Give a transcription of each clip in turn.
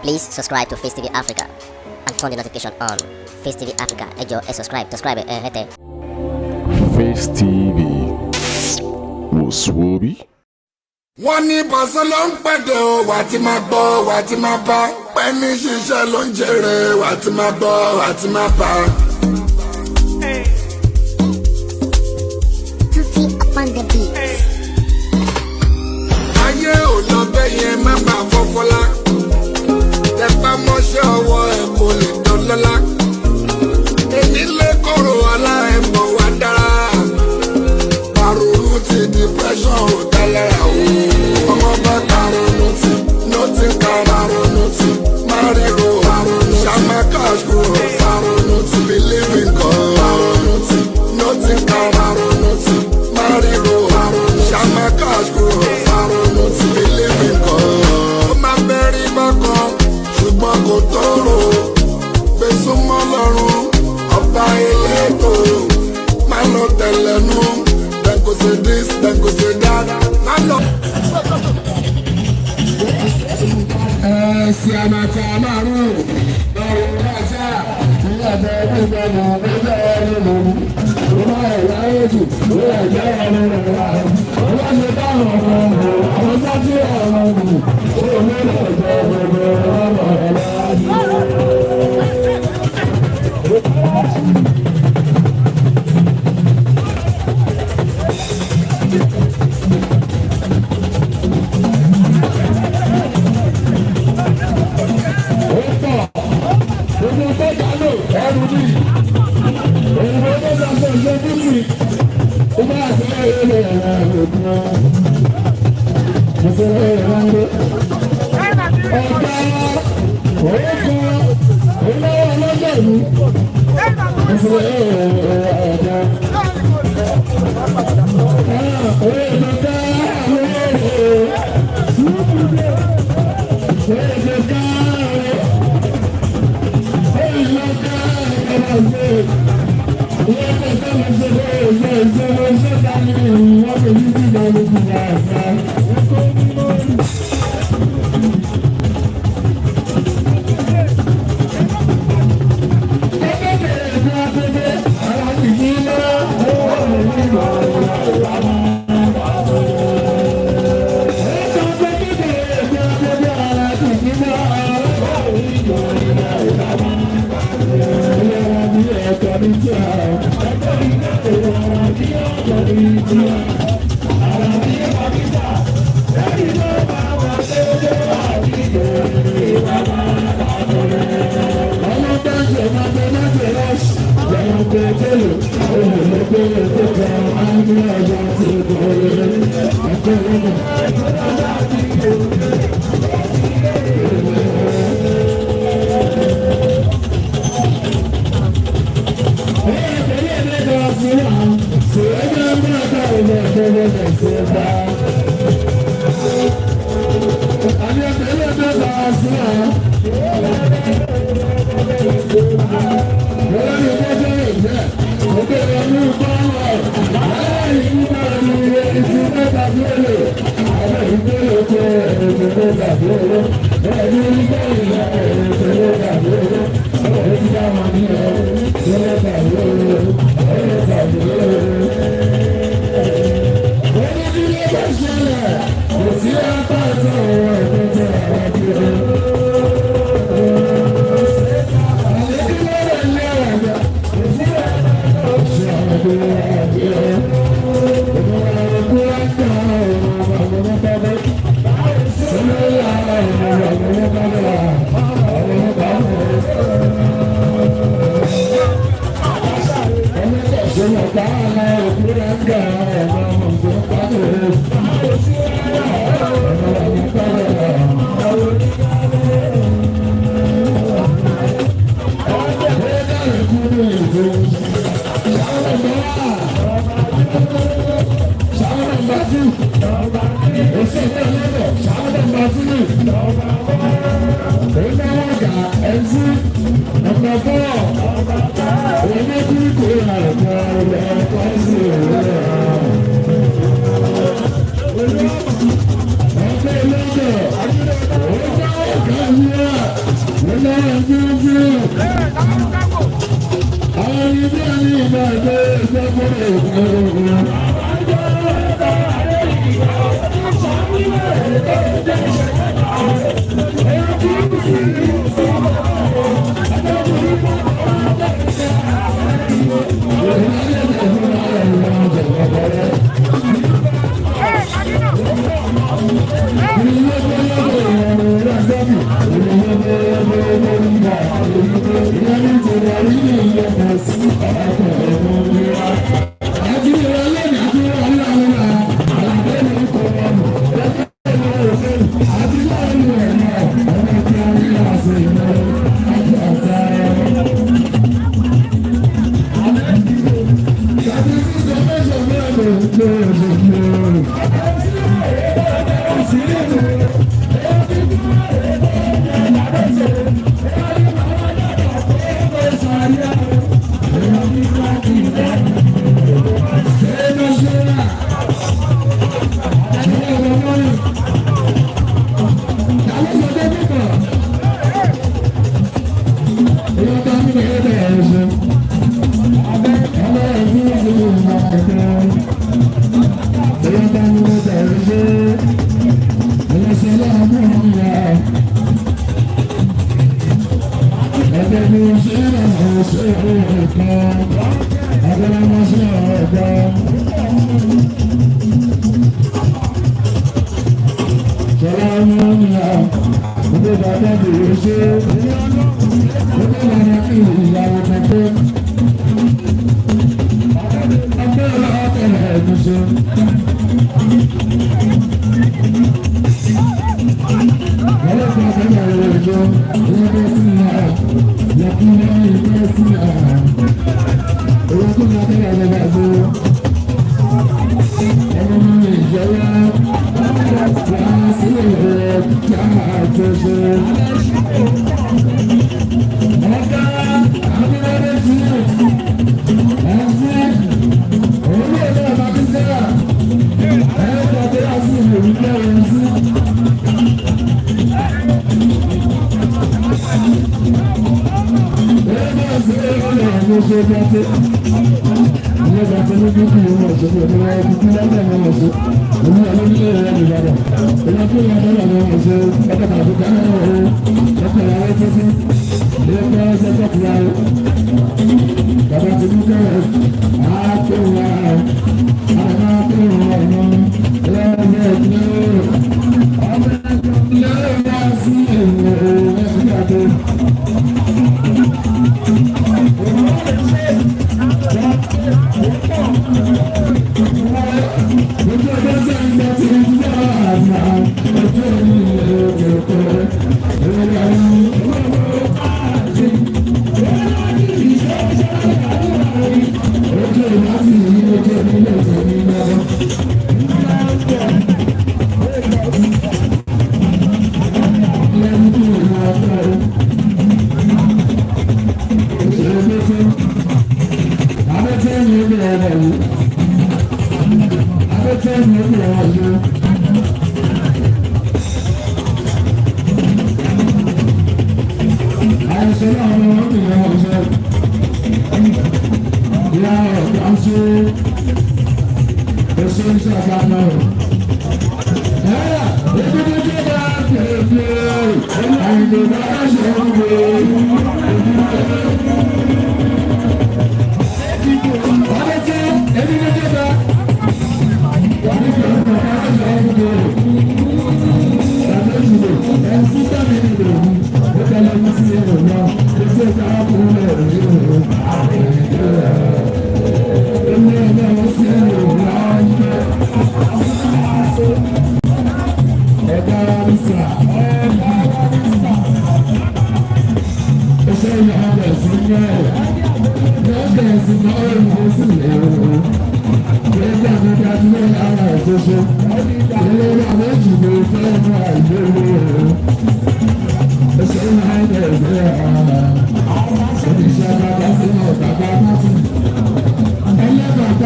Please subscribe to Face TV Africa and turn the notification on. Face TV Africa, ẹ jọ̀ọ́ subscribe, hete. Face TV was Swoby. Wọ́n ní bọ̀sán ló ń pẹ̀dẹ̀ o, wà tí máa gbọ́, wà tí máa bá. Pẹ́ni ṣiṣẹ́ ló ń jèrè, wà tí máa gbọ́, wà tí máa bá. Tutti upon the beat. Ayé ò lọ bẹ́ẹ̀ yẹn má máa fọ́fọ́lá. Tẹpá mọ́ṣẹ́ ọwọ́ ẹ̀ kò lè dán lọ́lá. Èyí lé kóró ọlá ẹ̀ mọ̀ wá dára. Paronu ti depression ò dá lára o. Ọmọ bá paronu ti, nọ́ọ̀tì ká paronu ti. Máríro paronu ti, ṣàmà cash grow paronu ti. Believe in God paronu ti, nọ́ọ̀tì ká paronu ti. Máríro paronu ti, ṣàmà cash grow paronu ti. Believe in God. Ó máa bẹ̀rẹ̀ bákan, ṣùgbọ́n kò tóró. Gbèsùmọ́ lọ́rùn, ọba elétò. Máa lọ tẹ̀lẹ́nu. Then go say this, then go say that. I know. Si amata maru, lọ́rùn rájà, ìyàbẹ̀ ìgbẹ̀rún ọ̀gbẹ̀rẹ̀ ẹlẹ́lẹ́rú. Ọmọ ẹ̀yà èjì, ó yẹ jẹ́ ẹlẹ́rẹ̀. Ọmọ ṣe dáhùn ọmọ àwọn sátí ọmọ ọmọ. Ó mẹ́lẹ̀ jẹ́ ọmọ ọmọ ẹ̀lẹ́. Thank you.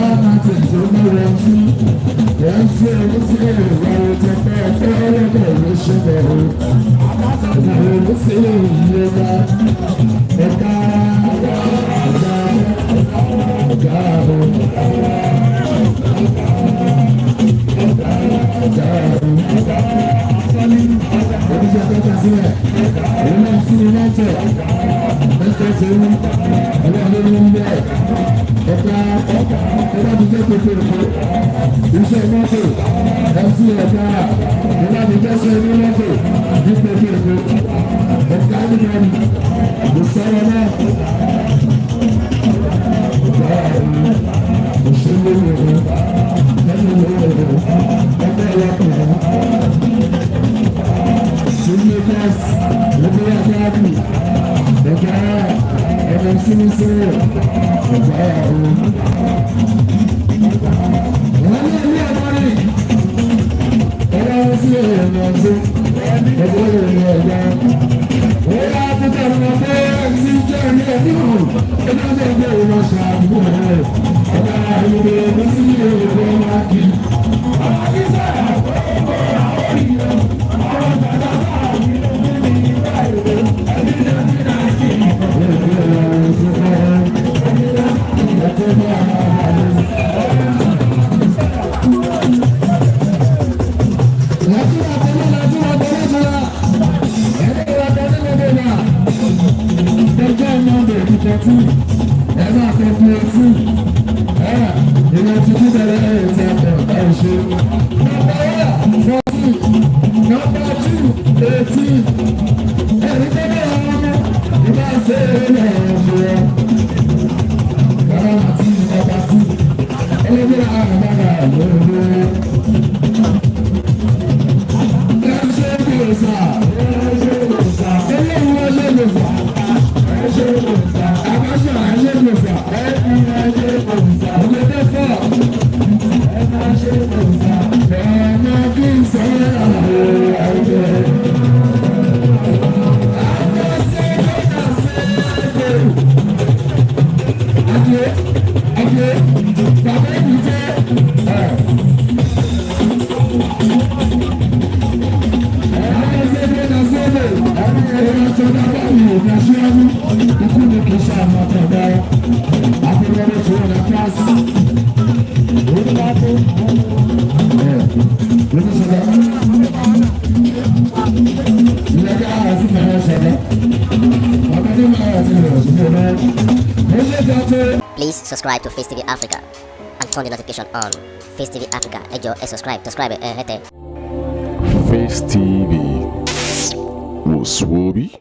bá máa tẹ̀sí ní wọn sí wọ́n sí ẹni sí ìwà ètò pẹ́ẹ́pẹ́ ọlọ́dọ̀ ló ṣe bẹ̀rù ìwà ló sí ìyẹ̀wà ẹ̀ka iṣẹ́ mọ́tò ẹ̀sí ẹ̀ka ìlànìjẹ́sẹ̀ ní mọ́tò ní pẹ̀lú ẹ̀ka nìkan ìsọ̀rọ̀ náà òṣèlú ìrìn ẹni ìrìn ẹgbẹ́ ìyàpọ̀ sílé gáàsì lórí àgbàdì ẹ̀ka ẹ̀ka sínísẹ́ ẹ̀ka ẹ̀rọ. Please subscribe to Face TV Africa and turn the notification on. Face TV Africa, ẹ jọ̀ọ́ ẹ subscribe ẹ hẹ́tẹ̀. Face TV was Swoby.